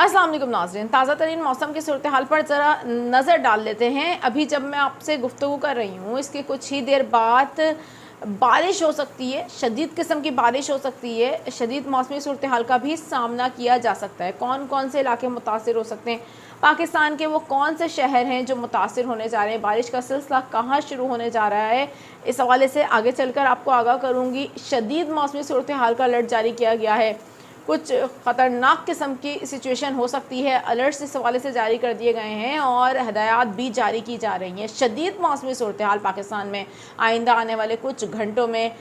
अस्सलाम वालेकुम नाज़रीन, ताज़ा तरीन मौसम की सूरत हाल पर ज़रा नज़र डाल लेते हैं। अभी जब मैं आपसे गुफ्तगू कर रही हूँ, इसके कुछ ही देर बाद बारिश हो सकती है, शदीद किस्म की बारिश हो सकती है। शदीद मौसमी सूरत हाल का भी सामना किया जा सकता है। कौन कौन से इलाके मुतासिर हो सकते हैं, पाकिस्तान के वो कौन से शहर हैं जो मुतासिर होने जा रहे हैं, बारिश का सिलसिला कहाँ शुरू होने जा रहा है, इस हवाले से आगे चलकर आपको आगाह करूँगी। शदीद मौसमी सूरत हाल का अलर्ट जारी किया गया है। कुछ ख़तरनाक किस्म की सिचुएशन हो सकती है, अलर्ट्स इस हवाले से जारी कर दिए गए हैं और हदायत भी जारी की जा रही हैं। शदीद मौसमी सूरत हाल पाकिस्तान में आइंदा आने वाले कुछ घंटों में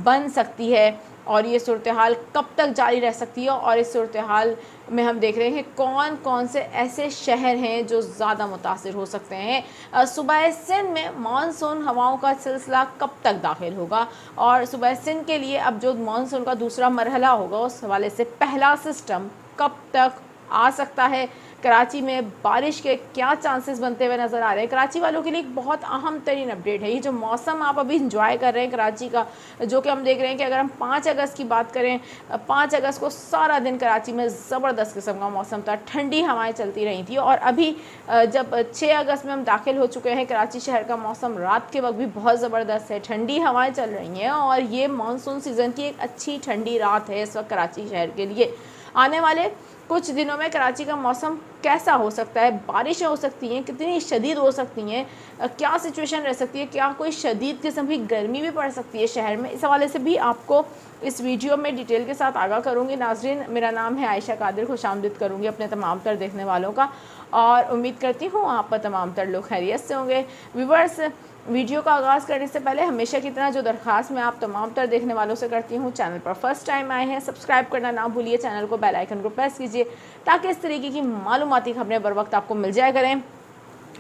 बन सकती है और ये सूरत हाल कब तक जारी रह सकती है। और इस सूरत हाल में हम देख रहे हैं कौन कौन से ऐसे शहर हैं जो ज़्यादा मुतासिर हो सकते हैं। सुबह सिंध में मानसून हवाओं का सिलसिला कब तक दाखिल होगा और सुबह सिंध के लिए अब जो मानसून का दूसरा मरहला होगा उस हवाले से पहला सिस्टम कब तक आ सकता है। कराची में बारिश के क्या चांसेस बनते हुए नज़र आ रहे हैं। कराची वालों के लिए एक बहुत अहम तरीन अपडेट है। ये जो मौसम आप अभी इंजॉय कर रहे हैं कराची का, जो कि हम देख रहे हैं कि अगर हम 5 अगस्त की बात करें, 5 अगस्त को सारा दिन कराची में ज़बरदस्त किस्म का मौसम था, ठंडी हवाएं चलती रही थी। और अभी जब 6 अगस्त में हम दाखिल हो चुके हैं, कराची शहर का मौसम रात के वक्त भी बहुत ज़बरदस्त है, ठंडी हवाएँ चल रही हैं और ये मानसून सीज़न की एक अच्छी ठंडी रात है इस वक्त कराची शहर के लिए। आने वाले कुछ दिनों में कराची का मौसम कैसा हो सकता है, बारिशें हो सकती हैं, कितनी शदीद हो सकती हैं, क्या सिचुएशन रह सकती है, क्या कोई शदीद किस्म की गर्मी भी पड़ सकती है शहर में, इस हवाले से भी आपको इस वीडियो में डिटेल के साथ आगाह करूँगी। नाज़रीन, मेरा नाम है आयशा कादिर, खुशामदीद करूँगी अपने तमाम तर देखने वालों का और उम्मीद करती हूँ आप पर तमाम तर लोग खैरियत से होंगे। व्यूवर्स, वीडियो का आगाज़ करने से पहले हमेशा की तरह जो दरख्वास्त मैं आप तमाम तर देखने वालों से करती हूँ, चैनल पर फर्स्ट टाइम आए हैं सब्सक्राइब करना ना भूलिए, चैनल को बेल आइकन को प्रेस कीजिए ताकि इस तरीके की मालूमाती खबरें बर वक्त आपको मिल जाया करें।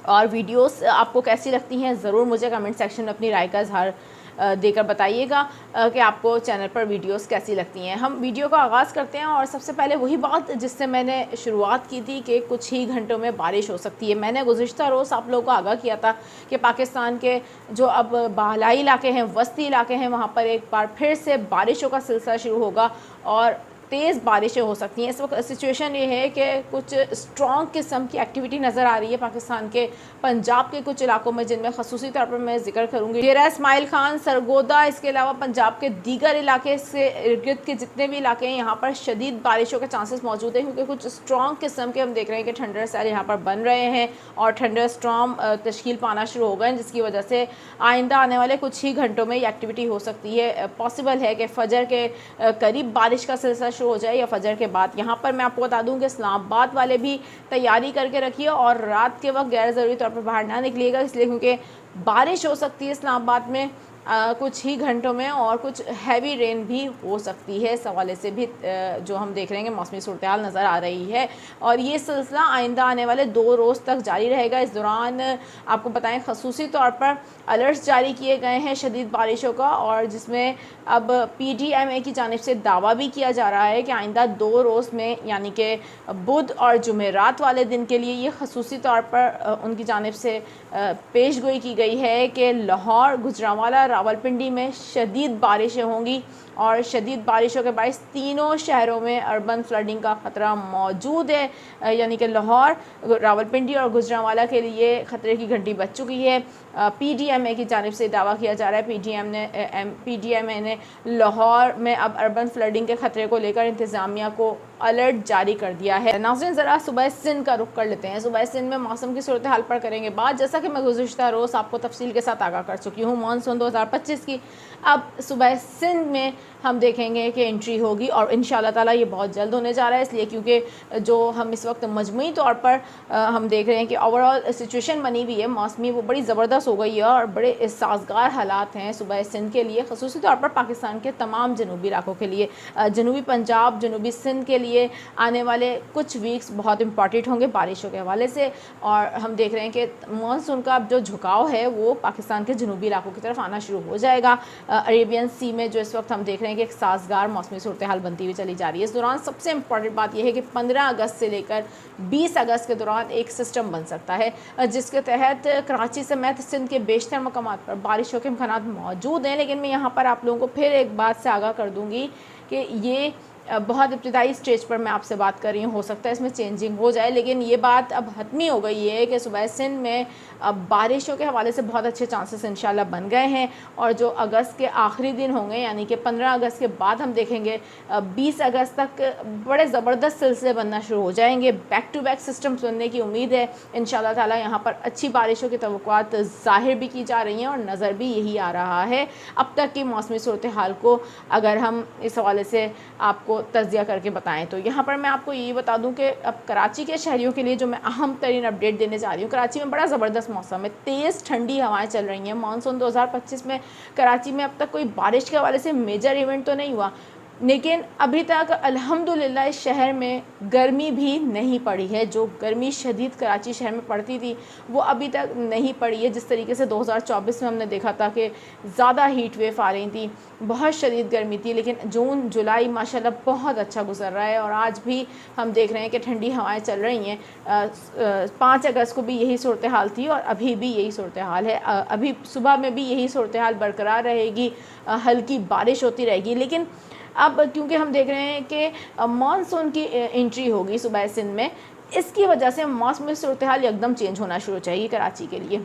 और वीडियोस आपको कैसी लगती हैं ज़रूर मुझे कमेंट सेक्शन में अपनी राय का इजहार देकर बताइएगा कि आपको चैनल पर वीडियोस कैसी लगती हैं। हम वीडियो का आगाज़ करते हैं और सबसे पहले वही बात जिससे मैंने शुरुआत की थी कि कुछ ही घंटों में बारिश हो सकती है। मैंने गुज़िश्ता रोज़ आप लोगों को आगाह किया था कि पाकिस्तान के जो अब बालाई इलाके हैं, वस्ती इलाके हैं, वहाँ पर एक बार फिर से बारिशों का सिलसिला शुरू होगा और तेज़ बारिशें हो सकती हैं। इस वक्त सिचुएशन ये है कि कुछ स्ट्रॉन्ग किस्म की एक्टिविटी नज़र आ रही है पाकिस्तान के पंजाब के कुछ इलाकों में, जिनमें खसूसी तौर पर मैं जिक्र करूँगी डेरा इस्माइल खान, सरगोदा, इसके अलावा पंजाब के दीगर इलाके से इर्द गिर्द के जितने भी इलाके हैं यहाँ पर शदीद बारिशों के चांसेस मौजूद हैं क्योंकि कुछ स्ट्रॉन्ग किस्म के हम देख रहे हैं कि थंडर सेल यहाँ पर बन रहे हैं और थंडर स्टॉर्म तश्कील पाना शुरू हो गए, जिसकी वजह से आइंदा आने वाले कुछ ही घंटों में ये एक्टिविटी हो सकती है। पॉसिबल है कि फजर के करीब बारिश का सिलसिला शुरू हो जाए या फजर के बाद। यहाँ पर मैं आपको बता दूं कि इस्लामाबाद वाले भी तैयारी करके रखिए और रात के वक्त गैर ज़रूरी तौर पर बाहर ना निकलिएगा, इसलिए क्योंकि बारिश हो सकती है इस्लामाबाद में कुछ ही घंटों में और कुछ हैवी रेन भी हो सकती है। इस हवाले से भी जो हम देख रहे हैं मौसमी सूरत हाल नज़र आ रही है और ये सिलसिला आइंदा आने वाले 2 रोज़ तक जारी रहेगा। इस दौरान आपको बताएं खसूसी तौर पर अलर्ट्स जारी किए गए हैं शदीद बारिशों का और जिसमें अब PDMA की जानिब से दावा भी किया जा रहा है कि आइंदा 2 रोज़ में यानी कि बुध और जुमेरात वाले दिन के लिए ये खसूसी तौर पर उनकी जानिब से पेश गोई की गई है कि लाहौर, गुजरांवाला, रावलपिंडी में शदीद बारिशें होंगी और शदीद बारिशों के बायस तीनों शहरों में अर्बन फ्लडिंग का ख़तरा मौजूद है। यानी कि लाहौर, रावलपिंडी और गुजरांवाला के लिए ख़तरे की घंटी बज चुकी है। PDMA की जानिब से दावा किया जा रहा है PDMA ने लाहौर में अब अर्बन फ्लडिंग के ख़तरे को लेकर इंतज़ामिया को अलर्ट जारी कर दिया है। नाज़रीन, ज़रा सुबह सिंध का रुख कर लेते हैं। सुबह सिंध में मौसम की सूरत हाल पर करेंगे बात, जैसा कि मैं गुज़िश्ता रोज़ आपको तफसील के साथ आगाह कर चुकी हूँ मानसून 2025 की। अब सुबह सिंध में हम देखेंगे कि एंट्री होगी और इंशाअल्लाह ताला ये बहुत जल्द होने जा रहा है, इसलिए क्योंकि जो हम इस वक्त मजमूई तौर पर हम देख रहे हैं कि ओवरऑल सिचुएशन बनी हुई है मौसमी, वो बड़ी ज़बरदस्त हो गई है और बड़े साजगार हालात हैं सुबह सिंध के लिए, खसूसी तौर पर पाकिस्तान के तमाम जनूबी इलाकों के लिए। जनूबी पंजाब, जनूबी सिंध के लिए आने वाले कुछ वीक्स बहुत इंपॉर्टेंट होंगे बारिशों के हवाले से और हम देख रहे हैं कि मानसून का जो झुकाव है वो पाकिस्तान के जनूबी इलाकों की तरफ आना शुरू हो जाएगा। अरेबियन सी में जो इस वक्त हम देख रहे हैं कि एक साजगार मौसमी सूरत हाल बनती हुई चली जा रही है। इस दौरान सबसे इंपॉर्टेंट बात यह है कि 15 अगस्त से लेकर 20 अगस्त के दौरान एक सिस्टम बन सकता है जिसके तहत कराची समेत सिंध के बेशतर मकामात पर बारिशों के इम्कानात मौजूद हैं। लेकिन मैं यहाँ पर आप लोगों को फिर एक बात से आगाह कर दूँगी कि ये बहुत इब्तदाई स्टेज पर मैं आपसे बात कर रही हूँ, हो सकता है इसमें चेंजिंग हो जाए, लेकिन ये बात अब हतमी हो गई है कि सूबा सिंध में अब बारिशों के हवाले से बहुत अच्छे चांसेस इंशाल्लाह बन गए हैं। और जो अगस्त के आखिरी दिन होंगे, यानी कि 15 अगस्त के बाद हम देखेंगे 20 अगस्त तक बड़े ज़बरदस्त सिलसिले बनना शुरू हो जाएंगे। बैक टू बैक सिस्टम्स बनने की उम्मीद है इंशाल्लाह ताला। यहाँ पर अच्छी बारिशों की तवक्कुआत ज़ाहिर भी की जा रही हैं और नज़र भी यही आ रहा है। अब तक की मौसमी सूरत हाल को अगर हम इस हवाले से आपको तज़किया करके बताएं तो यहाँ पर मैं आपको ये बता दूं कि अब कराची के शहरियों के लिए जो मैं अहम तरीन अपडेट देने जा रही हूँ, कराची में बड़ा ज़बरदस्त मौसम है, तेज़ ठंडी हवाएं चल रही हैं। मानसून 2025 में कराची में अब तक कोई बारिश के हवाले से मेजर इवेंट तो नहीं हुआ, लेकिन अभी तक अल्हम्दुलिल्लाह इस शहर में गर्मी भी नहीं पड़ी है। जो गर्मी शदीद कराची शहर में पड़ती थी वो अभी तक नहीं पड़ी है। जिस तरीके से 2024 में हमने देखा था कि ज़्यादा हीट वेव आ रही थी, बहुत शदीद गर्मी थी, लेकिन जून जुलाई माशाल्लाह बहुत अच्छा गुजर रहा है। और आज भी हम देख रहे हैं कि ठंडी हवाएं चल रही हैं। 5 अगस्त को भी यही सूरत हाल थी और अभी भी यही सूरत हाल है। अभी सुबह में भी यही सूरत हाल बरकरार रहेगी, हल्की बारिश होती रहेगी। लेकिन अब क्योंकि हम देख रहे हैं कि मानसून की एंट्री होगी सूबा सिंध में, इसकी वजह से मौसमी सूरत हाल एकदम चेंज होना शुरू हो जाएगी कराची के लिए।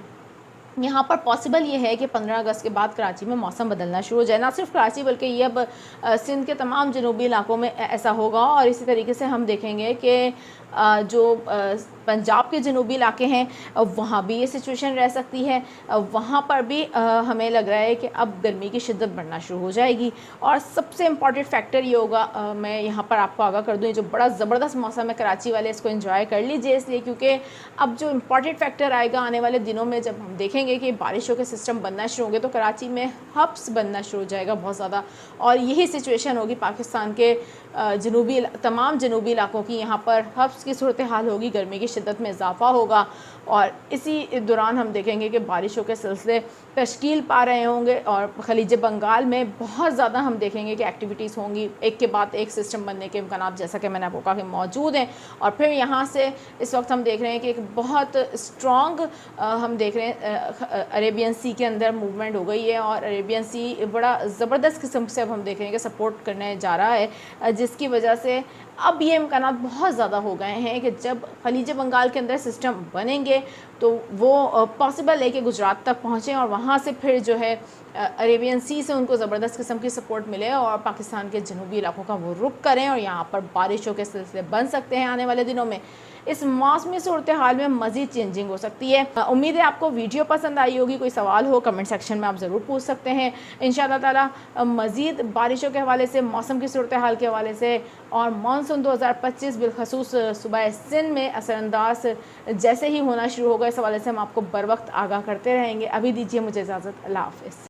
यहाँ पर पॉसिबल ये है कि 15 अगस्त के बाद कराची में मौसम बदलना शुरू हो जाए। ना सिर्फ कराची बल्कि ये अब सिंध के तमाम जनूबी इलाकों में ऐसा होगा। और इसी तरीके से हम देखेंगे कि जो पंजाब के जनूबी इलाके हैं वहाँ भी ये सिचुएशन रह सकती है। वहाँ पर भी हमें लग रहा है कि अब गर्मी की शिद्दत बढ़ना शुरू हो जाएगी। और सबसे इम्पॉर्टेंट फैक्टर ये होगा, मैं यहाँ पर आपको आगाह कर दूँ, ये जो बड़ा ज़बरदस्त मौसम है कराची वाले इसको एंजॉय कर लीजिए, इसलिए क्योंकि अब जो इम्पॉर्टेंट फैक्टर आएगा आने वाले दिनों में, जब हम देखेंगे कि बारिशों के सिस्टम बनना शुरू होंगे तो कराची में हब्स बनना शुरू हो जाएगा बहुत ज़्यादा। और यही सिचुएशन होगी पाकिस्तान के तमाम जनूबी इलाकों की। यहाँ पर हब्स की सूरत हाल होगी, गर्मी की शिद्दत में इजाफा होगा। और इसी दौरान हम देखेंगे कि बारिशों के सिलसिले तश्कील पा रहे होंगे और खलीज बंगाल में बहुत ज़्यादा हम देखेंगे कि एक्टिविटीज़ होंगी, एक के बाद एक सिस्टम बनने के इम्कान, जैसा कि मैंने आपको कहा कि मौजूद हैं। और फिर यहाँ से इस वक्त हम देख रहे हैं कि एक बहुत स्ट्रॉन्ग हम देख रहे हैं अरेबियन सी के अंदर मूवमेंट हो गई है। और अरेबियन सी बड़ा ज़बरदस्त किस्म से अब हम देख रहे हैं कि सपोर्ट करने जा रहा है, जिसकी वजह से अब ये इम्कान बहुत ज़्यादा हो गए हैं कि जब खलीज बंगाल के अंदर सिस्टम बनेंगे तो वो पॉसिबल है कि गुजरात तक पहुँचें और वहाँ से फिर जो है अरेबियन सी से उनको ज़बरदस्त किस्म की सपोर्ट मिले और पाकिस्तान के जनूबी इलाकों का वो रुख करें और यहाँ पर बारिशों के सिलसिले बन सकते हैं आने वाले दिनों में। इस मौसमी सूरत हाल में मज़ीद चेंजिंग हो सकती है। उम्मीद है आपको वीडियो पसंद आई होगी। कोई सवाल हो कमेंट सेक्शन में आप ज़रूर पूछ सकते हैं। इंशाअल्लाह ताला मज़ीद बारिशों के हवाले से, मौसम की सूरत हाल के हवाले से और मानसून 2025 बिलखसूस सूबा सिंध में असरअंदाज जैसे ही होना शुरू होगा, इस हवाले से हम आपको बर वक्त आगाह करते रहेंगे। अभी दीजिए मुझे इजाज़त। अल्लाह हाफ़िज़।